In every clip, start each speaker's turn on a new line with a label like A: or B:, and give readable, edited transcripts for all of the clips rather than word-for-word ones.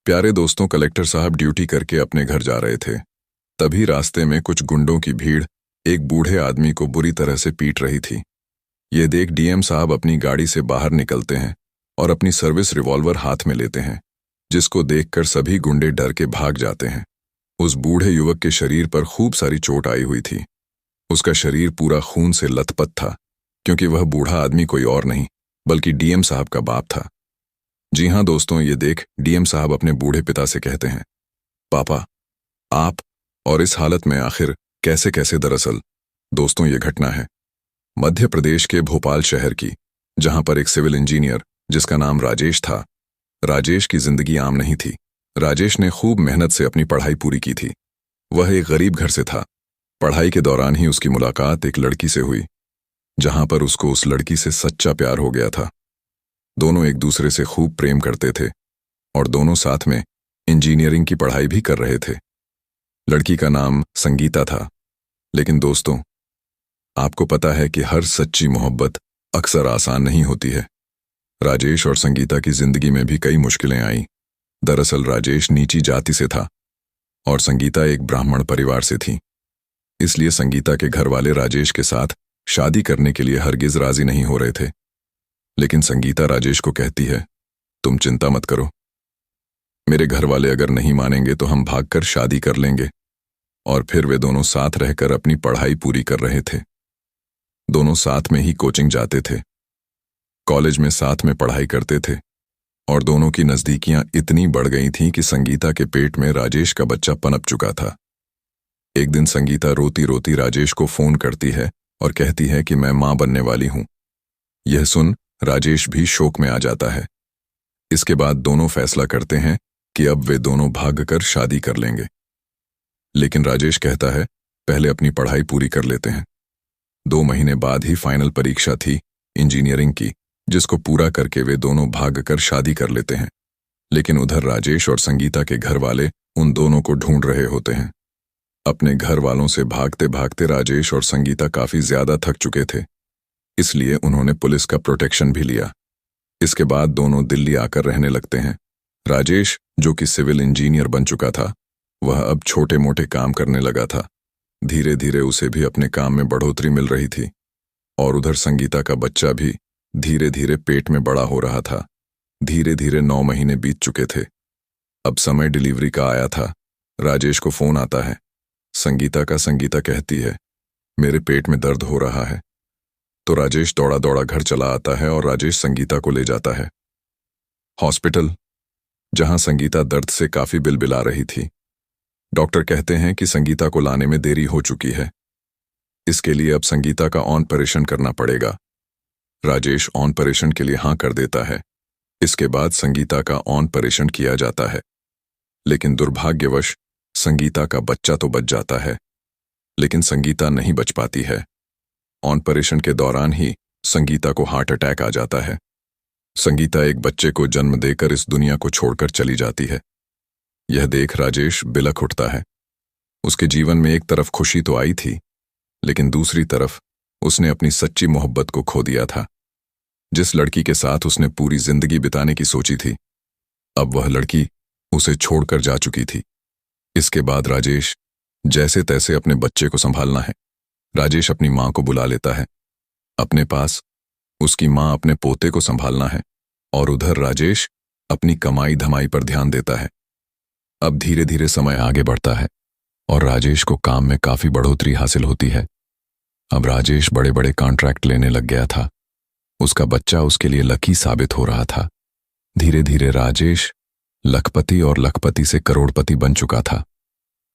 A: प्यारे दोस्तों, कलेक्टर साहब ड्यूटी करके अपने घर जा रहे थे। तभी रास्ते में कुछ गुंडों की भीड़ एक बूढ़े आदमी को बुरी तरह से पीट रही थी। ये देख डीएम साहब अपनी गाड़ी से बाहर निकलते हैं और अपनी सर्विस रिवॉल्वर हाथ में लेते हैं, जिसको देखकर सभी गुंडे डर के भाग जाते हैं। उस बूढ़े युवक के शरीर पर खूब सारी चोट आई हुई थी। उसका शरीर पूरा खून से लथपथ था, क्योंकि वह बूढ़ा आदमी कोई और नहीं बल्कि डीएम साहब का बाप था। जी हाँ दोस्तों, ये देख डीएम साहब अपने बूढ़े पिता से कहते हैं, पापा आप और इस हालत में आखिर कैसे कैसे। दरअसल दोस्तों, ये घटना है मध्य प्रदेश के भोपाल शहर की, जहां पर एक सिविल इंजीनियर जिसका नाम राजेश था। राजेश की जिंदगी आम नहीं थी। राजेश ने खूब मेहनत से अपनी पढ़ाई पूरी की थी। वह एक गरीब घर से था। पढ़ाई के दौरान ही उसकी मुलाकात एक लड़की से हुई, जहां पर उसको उस लड़की से सच्चा प्यार हो गया था। दोनों एक दूसरे से खूब प्रेम करते थे और दोनों साथ में इंजीनियरिंग की पढ़ाई भी कर रहे थे। लड़की का नाम संगीता था। लेकिन दोस्तों, आपको पता है कि हर सच्ची मोहब्बत अक्सर आसान नहीं होती है। राजेश और संगीता की जिंदगी में भी कई मुश्किलें आईं। दरअसल राजेश नीची जाति से था और संगीता एक ब्राह्मण परिवार से थी। इसलिए संगीता के घर वाले राजेश के साथ शादी करने के लिए हरगिज राजी नहीं हो रहे थे। लेकिन संगीता राजेश को कहती है, तुम चिंता मत करो, मेरे घर वाले अगर नहीं मानेंगे तो हम भागकर शादी कर लेंगे। और फिर वे दोनों साथ रहकर अपनी पढ़ाई पूरी कर रहे थे। दोनों साथ में ही कोचिंग जाते थे, कॉलेज में साथ में पढ़ाई करते थे और दोनों की नजदीकियां इतनी बढ़ गई थीं कि संगीता के पेट में राजेश का बच्चा पनप चुका था। एक दिन संगीता रोती रोती राजेश को फोन करती है और कहती है कि मैं मां बनने वाली हूं। यह सुन राजेश भी शोक में आ जाता है। इसके बाद दोनों फैसला करते हैं कि अब वे दोनों भागकर शादी कर लेंगे। लेकिन राजेश कहता है, पहले अपनी पढ़ाई पूरी कर लेते हैं। 2 महीने बाद ही फाइनल परीक्षा थी इंजीनियरिंग की, जिसको पूरा करके वे दोनों भागकर शादी कर लेते हैं। लेकिन उधर राजेश और संगीता के घर वाले उन दोनों को ढूंढ रहे होते हैं। अपने घर वालों से भागते भागते राजेश और संगीता काफी ज्यादा थक चुके थे, इसलिए उन्होंने पुलिस का प्रोटेक्शन भी लिया। इसके बाद दोनों दिल्ली आकर रहने लगते हैं। राजेश, जो कि सिविल इंजीनियर बन चुका था, वह अब छोटे मोटे काम करने लगा था। धीरे धीरे उसे भी अपने काम में बढ़ोतरी मिल रही थी और उधर संगीता का बच्चा भी धीरे धीरे पेट में बड़ा हो रहा था। धीरे धीरे 9 महीने बीत चुके थे। अब समय डिलीवरी का आया था। राजेश को फोन आता है संगीता का। संगीता कहती है, मेरे पेट में दर्द हो रहा है। तो राजेश दौड़ा दौड़ा घर चला आता है और राजेश संगीता को ले जाता है हॉस्पिटल, जहां संगीता दर्द से काफी बिलबिला रही थी। डॉक्टर कहते हैं कि संगीता को लाने में देरी हो चुकी है, इसके लिए अब संगीता का ऑपरेशन करना पड़ेगा। राजेश ऑपरेशन के लिए हाँ कर देता है। इसके बाद संगीता का ऑपरेशन किया जाता है। लेकिन दुर्भाग्यवश संगीता का बच्चा तो बच जाता है, लेकिन संगीता नहीं बच पाती है। ऑपरेशन के दौरान ही संगीता को हार्ट अटैक आ जाता है। संगीता एक बच्चे को जन्म देकर इस दुनिया को छोड़कर चली जाती है। यह देख राजेश बिलख उठता है। उसके जीवन में एक तरफ खुशी तो आई थी, लेकिन दूसरी तरफ उसने अपनी सच्ची मोहब्बत को खो दिया था। जिस लड़की के साथ उसने पूरी जिंदगी बिताने की सोची थी, अब वह लड़की उसे छोड़कर जा चुकी थी। इसके बाद राजेश जैसे तैसे अपने बच्चे को संभालना है। राजेश अपनी मां को बुला लेता है अपने पास। उसकी मां अपने पोते को संभालना है और उधर राजेश अपनी कमाई धमाई पर ध्यान देता है। अब धीरे धीरे समय आगे बढ़ता है और राजेश को काम में काफी बढ़ोतरी हासिल होती है। अब राजेश बड़े बड़े कॉन्ट्रैक्ट लेने लग गया था। उसका बच्चा उसके लिए लकी साबित हो रहा था। धीरे धीरे राजेश लखपति और लखपति से करोड़पति बन चुका था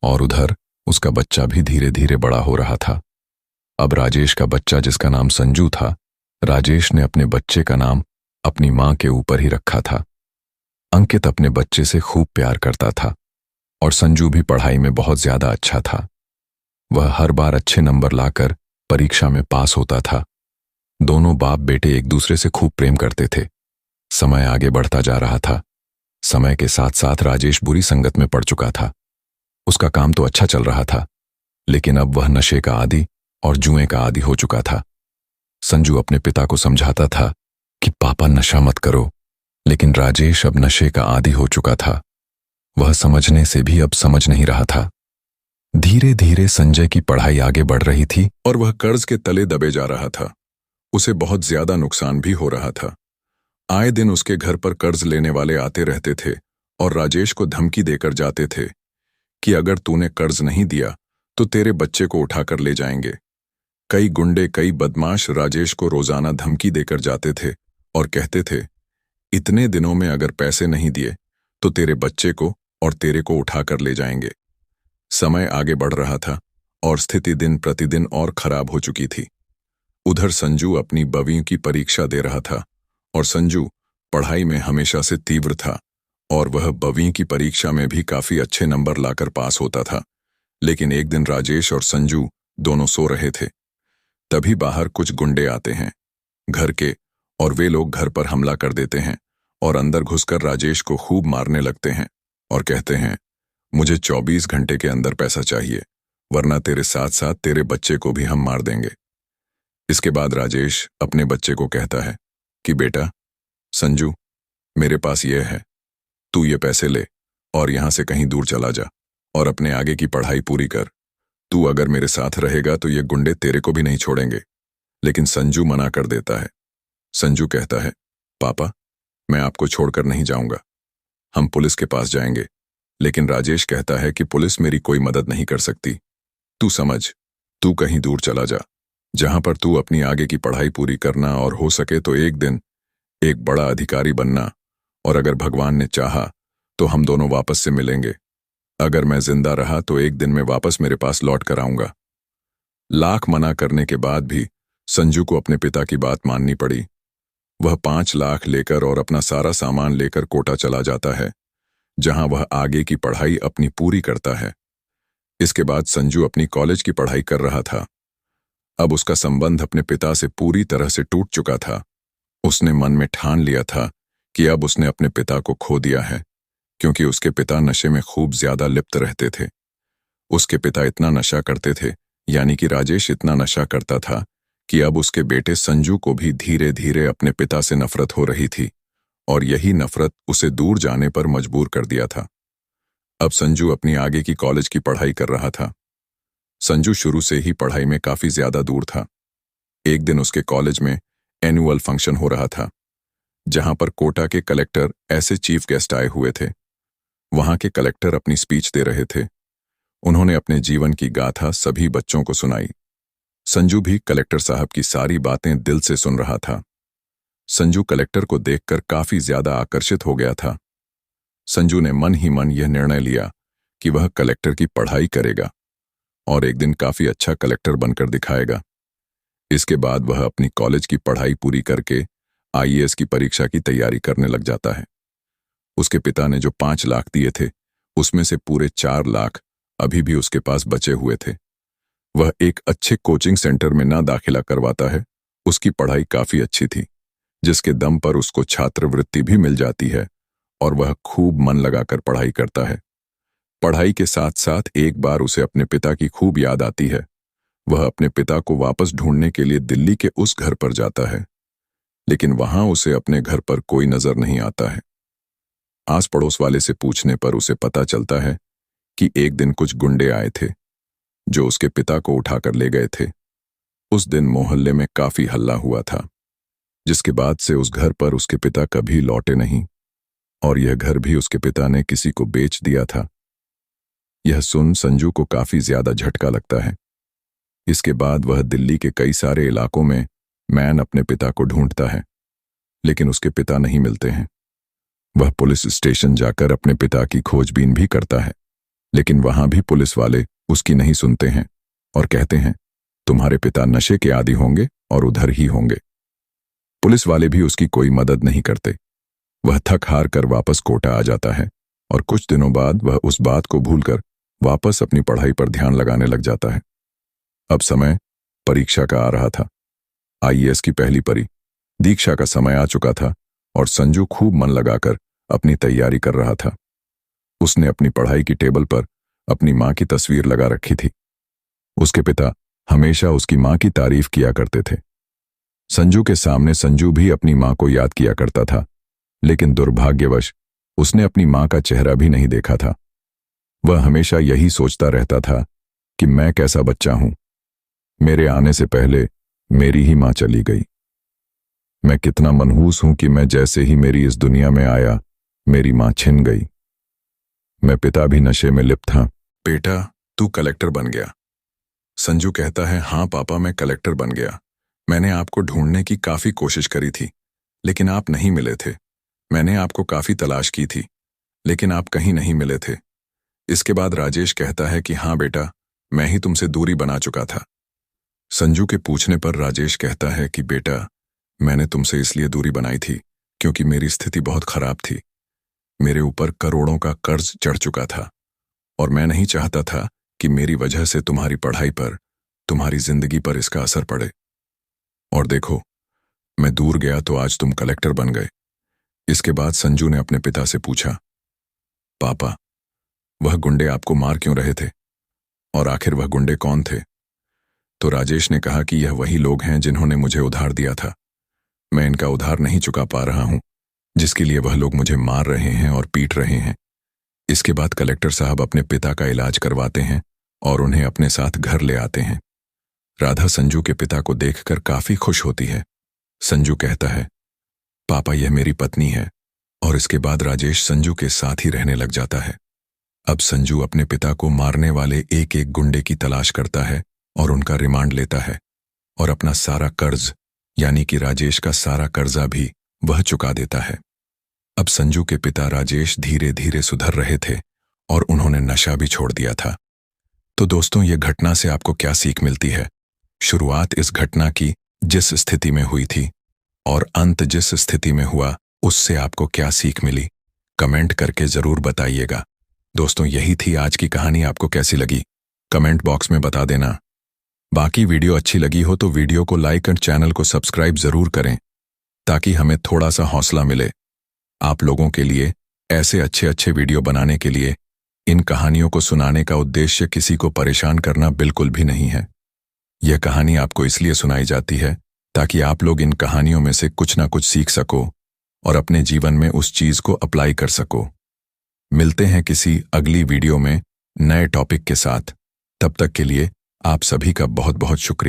A: और उधर उसका बच्चा भी धीरे धीरे बड़ा हो रहा था। अब राजेश का बच्चा, जिसका नाम संजू था, राजेश ने अपने बच्चे का नाम अपनी मां के ऊपर ही रखा था। अंकित अपने बच्चे से खूब प्यार करता था और संजू भी पढ़ाई में बहुत ज्यादा अच्छा था। वह हर बार अच्छे नंबर लाकर परीक्षा में पास होता था। दोनों बाप बेटे एक दूसरे से खूब प्रेम करते थे। समय आगे बढ़ता जा रहा था। समय के साथ साथ राजेश बुरी संगत में पड़ चुका था। उसका काम तो अच्छा चल रहा था, लेकिन अब वह नशे का आदी और जुए का आदी हो चुका था। संजू अपने पिता को समझाता था कि पापा नशा मत करो, लेकिन राजेश अब नशे का आदी हो चुका था वह समझने से भी अब समझ नहीं रहा था। धीरे धीरे संजय की पढ़ाई आगे बढ़ रही थी और वह कर्ज के तले दबे जा रहा था। उसे बहुत ज्यादा नुकसान भी हो रहा था। आए दिन उसके घर पर कर्ज लेने वाले आते रहते थे और राजेश को धमकी देकर जाते थे कि अगर तूने कर्ज नहीं दिया तो तेरे बच्चे को उठाकर ले जाएंगे। कई गुंडे, कई बदमाश राजेश को रोजाना धमकी देकर जाते थे और कहते थे, इतने दिनों में अगर पैसे नहीं दिए तो तेरे बच्चे को और तेरे को उठाकर ले जाएंगे। समय आगे बढ़ रहा था और स्थिति दिन प्रतिदिन और खराब हो चुकी थी। उधर संजू अपनी 12वीं की परीक्षा दे रहा था और संजू पढ़ाई में हमेशा से तीव्र था और वह 12वीं की परीक्षा में भी काफी अच्छे नंबर लाकर पास होता था। लेकिन एक दिन राजेश और संजू दोनों सो रहे थे। तभी बाहर कुछ गुंडे आते हैं घर के और वे लोग घर पर हमला कर देते हैं और अंदर घुसकर राजेश को खूब मारने लगते हैं और कहते हैं, मुझे 24 घंटे के अंदर पैसा चाहिए, वरना तेरे साथ साथ तेरे बच्चे को भी हम मार देंगे। इसके बाद राजेश अपने बच्चे को कहता है कि बेटा संजू, मेरे पास यह है, तू ये पैसे ले और यहां से कहीं दूर चला जा और अपने आगे की पढ़ाई पूरी कर। तू अगर मेरे साथ रहेगा तो ये गुंडे तेरे को भी नहीं छोड़ेंगे। लेकिन संजू मना कर देता है। संजू कहता है, पापा, मैं आपको छोड़कर नहीं जाऊंगा, हम पुलिस के पास जाएंगे। लेकिन राजेश कहता है कि पुलिस मेरी कोई मदद नहीं कर सकती। तू समझ, तू कहीं दूर चला जा, जहां पर तू अपनी आगे की पढ़ाई पूरी करना और हो सके तो एक दिन एक बड़ा अधिकारी बनना, और अगर भगवान ने चाहा तो हम दोनों वापस से मिलेंगे। अगर मैं जिंदा रहा तो एक दिन मैं वापस मेरे पास लौट कर आऊंगा। लाख मना करने के बाद भी संजू को अपने पिता की बात माननी पड़ी। वह 5 लाख लेकर और अपना सारा सामान लेकर कोटा चला जाता है, जहां वह आगे की पढ़ाई अपनी पूरी करता है। इसके बाद संजू अपनी कॉलेज की पढ़ाई कर रहा था। अब उसका संबंध अपने पिता से पूरी तरह से टूट चुका था। उसने मन में ठान लिया था कि अब उसने अपने पिता को खो दिया है, क्योंकि उसके पिता नशे में खूब ज्यादा लिप्त रहते थे। उसके पिता इतना नशा करते थे, यानी कि राजेश इतना नशा करता था कि अब उसके बेटे संजू को भी धीरे धीरे अपने पिता से नफरत हो रही थी और यही नफरत उसे दूर जाने पर मजबूर कर दिया था। अब संजू अपनी आगे की कॉलेज की पढ़ाई कर रहा था। संजू शुरू से ही पढ़ाई में काफी ज्यादा दूर था। एक दिन उसके कॉलेज में एनुअल फंक्शन हो रहा था, जहां पर कोटा के कलेक्टर ऐसे चीफ गेस्ट आए हुए थे। वहां के कलेक्टर अपनी स्पीच दे रहे थे। उन्होंने अपने जीवन की गाथा सभी बच्चों को सुनाई। संजू भी कलेक्टर साहब की सारी बातें दिल से सुन रहा था। संजू कलेक्टर को देखकर काफी ज्यादा आकर्षित हो गया था। संजू ने मन ही मन यह निर्णय लिया कि वह कलेक्टर की पढ़ाई करेगा और एक दिन काफी अच्छा कलेक्टर बनकर दिखाएगा। इसके बाद वह अपनी कॉलेज की पढ़ाई पूरी करके आईएएस की परीक्षा की तैयारी करने लग जाता है। उसके पिता ने जो 5 लाख दिए थे, उसमें से पूरे 4 लाख अभी भी उसके पास बचे हुए थे। वह एक अच्छे कोचिंग सेंटर में ना दाखिला करवाता है। उसकी पढ़ाई काफी अच्छी थी, जिसके दम पर उसको छात्रवृत्ति भी मिल जाती है और वह खूब मन लगाकर पढ़ाई करता है। पढ़ाई के साथ साथ एक बार उसे अपने पिता की खूब याद आती है। वह अपने पिता को वापस ढूंढने के लिए दिल्ली के उस घर पर जाता है, लेकिन वहां उसे अपने घर पर कोई नजर नहीं आता है। आस पड़ोस वाले से पूछने पर उसे पता चलता है कि एक दिन कुछ गुंडे आए थे जो उसके पिता को उठाकर ले गए थे। उस दिन मोहल्ले में काफी हल्ला हुआ था, जिसके बाद से उस घर पर उसके पिता कभी लौटे नहीं और यह घर भी उसके पिता ने किसी को बेच दिया था। यह सुन संजू को काफी ज्यादा झटका लगता है। इसके बाद वह दिल्ली के कई सारे इलाकों में मैन अपने पिता को ढूंढता है, लेकिन उसके पिता नहीं मिलते हैं। वह पुलिस स्टेशन जाकर अपने पिता की खोजबीन भी करता है, लेकिन वहां भी पुलिस वाले उसकी नहीं सुनते हैं और कहते हैं, तुम्हारे पिता नशे के आदी होंगे और उधर ही होंगे। पुलिस वाले भी उसकी कोई मदद नहीं करते। वह थक हार कर वापस कोटा आ जाता है और कुछ दिनों बाद वह उस बात को भूलकर वापस अपनी पढ़ाई पर ध्यान लगाने लग जाता है। अब समय परीक्षा का आ रहा था। आईएएस की पहली दीक्षा का समय आ चुका था और संजू खूब मन लगाकर अपनी तैयारी कर रहा था। उसने अपनी पढ़ाई की टेबल पर अपनी मां की तस्वीर लगा रखी थी। उसके पिता हमेशा उसकी मां की तारीफ किया करते थे। संजू के सामने संजू भी अपनी मां को याद किया करता था, लेकिन दुर्भाग्यवश उसने अपनी माँ का चेहरा भी नहीं देखा था। वह हमेशा यही सोचता रहता था कि मैं कैसा बच्चा हूं। मेरे आने से पहले मेरी ही माँ चली गई। मैं कितना मनहूस हूं कि मैं जैसे ही मेरी इस दुनिया में आया, मेरी माँ छिन गई। मैं पिता भी नशे में लिप्त था। बेटा, तू कलेक्टर बन गया। संजू कहता है, हाँ पापा, मैं कलेक्टर बन गया। मैंने आपको ढूंढने की काफी कोशिश करी थी, लेकिन आप नहीं मिले थे। मैंने आपको काफी तलाश की थी, लेकिन आप कहीं नहीं मिले थे। इसके बाद राजेश कहता है कि हाँ बेटा, मैं ही तुमसे दूरी बना चुका था। संजू के पूछने पर राजेश कहता है कि बेटा, मैंने तुमसे इसलिए दूरी बनाई थी क्योंकि मेरी स्थिति बहुत खराब थी। मेरे ऊपर करोड़ों का कर्ज चढ़ चुका था और मैं नहीं चाहता था कि मेरी वजह से तुम्हारी पढ़ाई पर, तुम्हारी जिंदगी पर इसका असर पड़े। और देखो, मैं दूर गया तो आज तुम कलेक्टर बन गए। इसके बाद संजू ने अपने पिता से पूछा, पापा, वह गुंडे आपको मार क्यों रहे थे और आखिर वह गुंडे कौन थे? तो राजेश ने कहा कि यह वही लोग हैं जिन्होंने मुझे उधार दिया था। मैं इनका उधार नहीं चुका पा रहा हूं, जिसके लिए वह लोग मुझे मार रहे हैं और पीट रहे हैं। इसके बाद कलेक्टर साहब अपने पिता का इलाज करवाते हैं और उन्हें अपने साथ घर ले आते हैं। राधा संजू के पिता को देखकर काफी खुश होती है। संजू कहता है, पापा, यह मेरी पत्नी है। और इसके बाद राजेश संजू के साथ ही रहने लग जाता है। अब संजू अपने पिता को मारने वाले एक एक गुंडे की तलाश करता है और उनका रिमांड लेता है और अपना सारा कर्ज, यानी कि राजेश का सारा कर्जा भी वह चुका देता है। अब संजू के पिता राजेश धीरे धीरे सुधर रहे थे और उन्होंने नशा भी छोड़ दिया था। तो दोस्तों, ये घटना से आपको क्या सीख मिलती है? शुरुआत इस घटना की जिस स्थिति में हुई थी और अंत जिस स्थिति में हुआ, उससे आपको क्या सीख मिली? कमेंट करके जरूर बताइएगा। दोस्तों, यही थी आज की कहानी। आपको कैसी लगी कमेंट बॉक्स में बता देना। बाकी वीडियो अच्छी लगी हो तो वीडियो को लाइक और चैनल को सब्सक्राइब जरूर करें, ताकि हमें थोड़ा सा हौसला मिले। आप लोगों के लिए ऐसे अच्छे अच्छे वीडियो बनाने के लिए इन कहानियों को सुनाने का उद्देश्य किसी को परेशान करना बिल्कुल भी नहीं है। यह कहानी आपको इसलिए सुनाई जाती है ताकि आप लोग इन कहानियों में से कुछ ना कुछ सीख सको और अपने जीवन में उस चीज को अप्लाई कर सको। मिलते हैं किसी अगली वीडियो में नए टॉपिक के साथ। तब तक के लिए आप सभी का बहुत बहुत शुक्रिया।